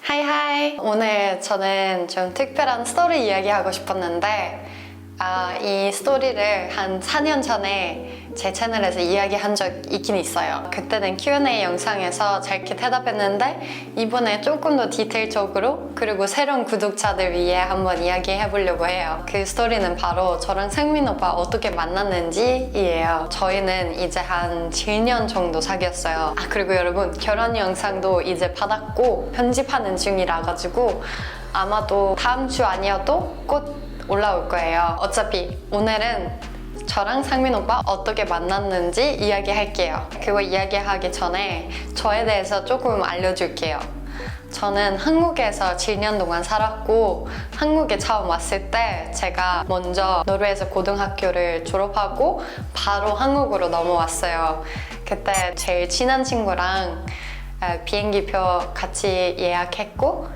하이하이! 오늘 저는 좀 특별한 스토리 이야기하고 싶었는데 이 스토리를 한 4년 전에 제 채널에서 이야기한 적 있긴 있어요. 그때는 Q&A 영상에서 짧게 대답했는데 이번에 조금 더 디테일적으로 그리고 새로운 구독자들 위해 한번 이야기해 보려고 해요. 그 스토리는 바로 저랑 상민 오빠 어떻게 만났는지이에요. 저희는 이제 한 7년 정도 사귀었어요. 그리고 여러분, 결혼 영상도 이제 받았고 편집하는 중이라 가지고 아마도 다음 주 아니어도 곧 올라올 거예요. 어차피 오늘은 저랑 상민 오빠 어떻게 만났는지 이야기할게요. 그거 이야기하기 전에 저에 대해서 조금 알려줄게요. 저는 한국에서 7년 동안 살았고 한국에 처음 왔을 때 제가 먼저 노르웨이에서 고등학교를 졸업하고 바로 한국으로 넘어왔어요. 그때 제일 친한 친구랑 비행기표 같이 예약했고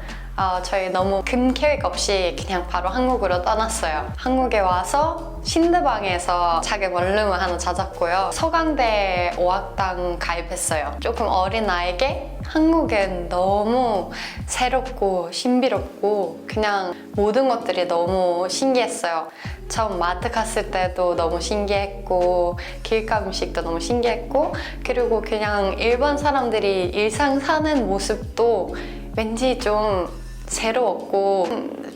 저희 너무 큰 계획 없이 그냥 바로 한국으로 떠났어요. 한국에 와서 신대방에서 자기 원룸을 하나 찾았고요. 서강대 어학당 가입했어요. 조금 어린 나이에 한국은 너무 새롭고 신비롭고 그냥 모든 것들이 너무 신기했어요. 처음 마트 갔을 때도 너무 신기했고 길가 음식도 너무 신기했고 그리고 그냥 일반 사람들이 일상 사는 모습도 왠지 좀 새로웠고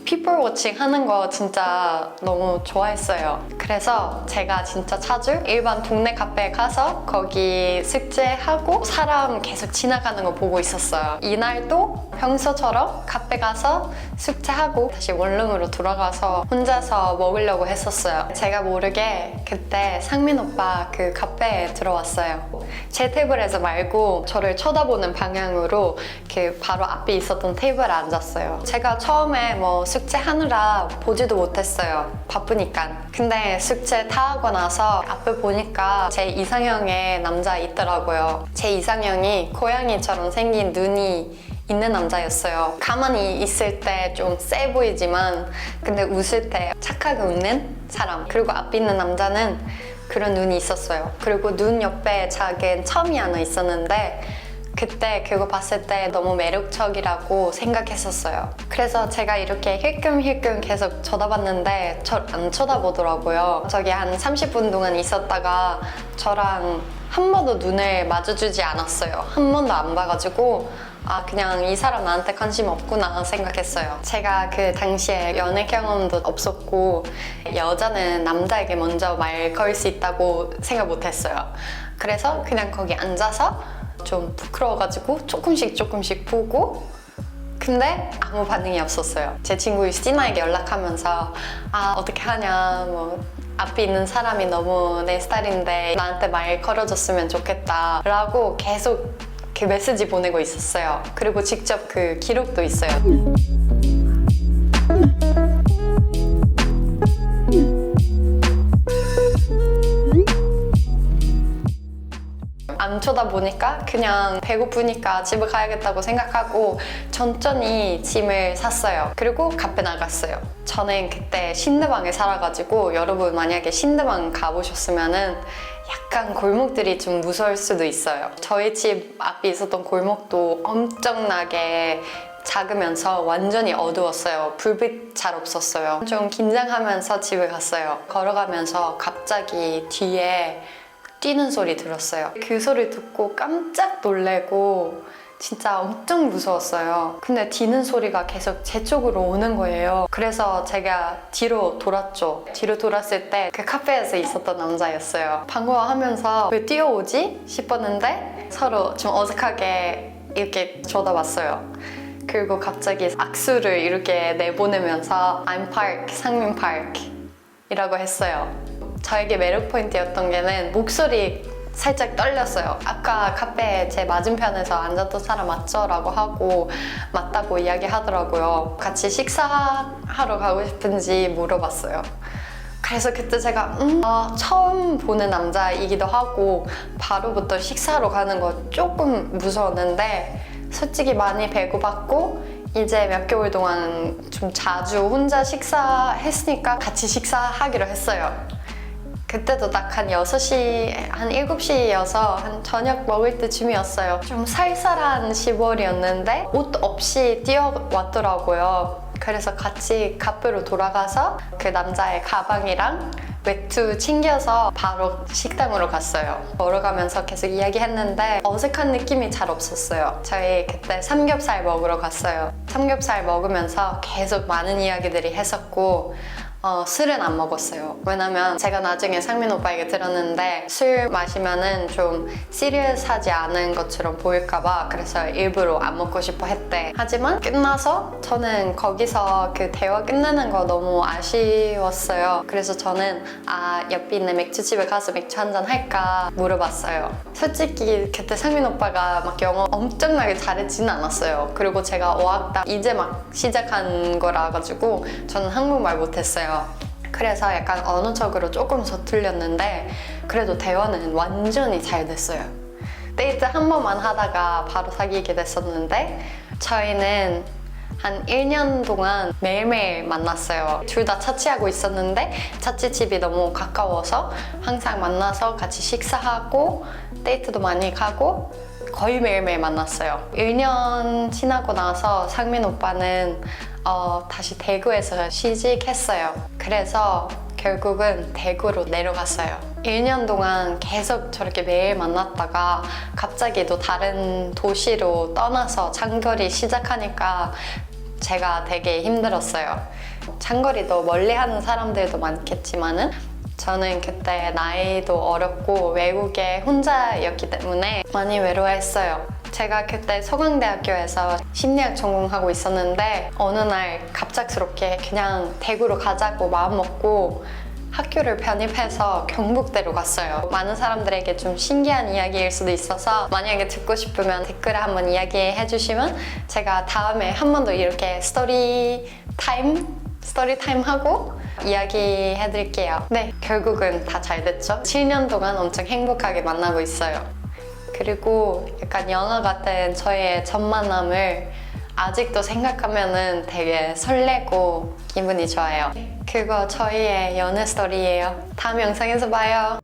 people watching 하는 거 진짜 너무 좋아했어요. 그래서 제가 진짜 자주 일반 동네 카페에 가서 거기 숙제하고 사람 계속 지나가는 거 보고 있었어요. 이날도 평소처럼 카페 가서 숙제하고 다시 원룸으로 돌아가서 혼자서 먹으려고 했었어요. 제가 모르게 그때 상민 오빠 그 카페에 들어왔어요. 제 테이블에서 말고 저를 쳐다보는 방향으로 그 바로 앞에 있었던 테이블에 앉았어요. 제가 처음에 뭐 숙제하느라 보지도 못했어요. 바쁘니까. 근데 숙제 다 하고 나서 앞에 보니까 제 이상형의 남자 있더라고요. 제 이상형이 고양이처럼 생긴 눈이 있는 남자였어요. 가만히 있을 때 좀 세 보이지만 근데 웃을 때 착하게 웃는 사람. 그리고 앞에 있는 남자는 그런 눈이 있었어요. 그리고 눈 옆에 작은 점이 하나 있었는데 그때 그거 봤을 때 너무 매력적이라고 생각했었어요. 그래서 제가 이렇게 힐끔힐끔 계속 쳐다봤는데 절 안 쳐다보더라고요. 저기 한 30분 동안 있었다가 저랑 한 번도 눈을 마주주지 않았어요. 한 번도 안 봐가지고 그냥 이 사람 나한테 관심 없구나 생각했어요. 제가 그 당시에 연애 경험도 없었고 여자는 남자에게 먼저 말 걸 수 있다고 생각 못했어요. 그래서 그냥 거기 앉아서 좀 부끄러워가지고 조금씩 보고 근데 아무 반응이 없었어요. 제 친구 유스티나에게 연락하면서 어떻게 하냐 뭐 앞에 있는 사람이 너무 내 스타일인데 나한테 말 걸어줬으면 좋겠다 라고 계속 그 메시지 보내고 있었어요. 그리고 직접 그 기록도 있어요. 안 쳐다보니까 그냥 배고프니까 집에 가야겠다고 생각하고 천천히 짐을 샀어요. 그리고 카페 나갔어요. 저는 그때 신대방에 살아가지고 여러분 만약에 신대방 가보셨으면은 약간 골목들이 좀 무서울 수도 있어요. 저희 집 앞에 있었던 골목도 엄청나게 작으면서 완전히 어두웠어요. 불빛 잘 없었어요. 좀 긴장하면서 집에 갔어요. 걸어가면서 갑자기 뒤에 뛰는 소리 들었어요. 그 소리 듣고 깜짝 놀래고 진짜 엄청 무서웠어요. 근데 뛰는 소리가 계속 제 쪽으로 오는 거예요. 그래서 제가 뒤로 돌았죠. 뒤로 돌았을 때 그 카페에서 있었던 남자였어요. 반가워하면서 왜 뛰어오지? 싶었는데 서로 좀 어색하게 이렇게 쳐다봤어요. 그리고 갑자기 악수를 이렇게 내보내면서 I'm Park, 상민 Park 이라고 했어요. 저에게 매력 포인트였던 게는 목소리 살짝 떨렸어요. 아까 카페 제 맞은편에서 앉았던 사람 맞죠? 라고 하고 맞다고 이야기하더라고요. 같이 식사하러 가고 싶은지 물어봤어요. 그래서 그때 제가 처음 보는 남자이기도 하고 바로부터 식사하러 가는 거 조금 무서웠는데 솔직히 많이 배고팠고 이제 몇 개월 동안 좀 자주 혼자 식사했으니까 같이 식사하기로 했어요. 그때도 딱 한 6시, 한 7시여서 한 저녁 먹을 때쯤이었어요. 좀 쌀쌀한 10월이었는데 옷 없이 뛰어왔더라고요. 그래서 같이 카페로 돌아가서 그 남자의 가방이랑 외투 챙겨서 바로 식당으로 갔어요. 걸어가면서 계속 이야기했는데 어색한 느낌이 잘 없었어요. 저희 그때 삼겹살 먹으러 갔어요. 삼겹살 먹으면서 계속 많은 이야기들이 했었고 술은 안 먹었어요. 왜냐면 제가 나중에 상민 오빠에게 들었는데 술 마시면은 좀 시리어스하지 않은 것처럼 보일까봐 그래서 일부러 안 먹고 싶어 했대. 하지만 끝나서 저는 거기서 그 대화 끝내는 거 너무 아쉬웠어요. 그래서 저는 옆에 있는 맥주집에 가서 맥주 한잔 할까 물어봤어요. 솔직히 그때 상민 오빠가 막 영어 엄청나게 잘했지는 않았어요. 그리고 제가 어학당 이제 막 시작한 거라 가지고 저는 한국말 못했어요. 그래서 약간 언어적으로 조금 서툴렸는데 그래도 대화는 완전히 잘 됐어요. 데이트 한 번만 하다가 바로 사귀게 됐었는데 저희는 한 1년 동안 매일매일 만났어요. 둘 다 자취하고 있었는데 자취집이 너무 가까워서 항상 만나서 같이 식사하고 데이트도 많이 가고 거의 매일매일 만났어요. 1년 지나고 나서 상민 오빠는 다시 대구에서 취직했어요. 그래서 결국은 대구로 내려갔어요. 1년 동안 계속 저렇게 매일 만났다가 갑자기 또 다른 도시로 떠나서 장거리 시작하니까 제가 되게 힘들었어요. 장거리도 멀리 하는 사람들도 많겠지만은 저는 그때 나이도 어렸고 외국에 혼자였기 때문에 많이 외로워했어요. 제가 그때 서강대학교에서 심리학 전공하고 있었는데 어느 날 갑작스럽게 그냥 대구로 가자고 마음먹고 학교를 편입해서 경북대로 갔어요. 많은 사람들에게 좀 신기한 이야기일 수도 있어서 만약에 듣고 싶으면 댓글에 한번 이야기해 주시면 제가 다음에 한 번 더 이렇게 스토리 타임 하고 이야기해 드릴게요. 네, 결국은 다 잘 됐죠? 7년 동안 엄청 행복하게 만나고 있어요. 그리고 약간 영화 같은 저의 첫 만남을 아직도 생각하면은 되게 설레고 기분이 좋아요. 그거 저희의 연애 스토리예요. 다음 영상에서 봐요.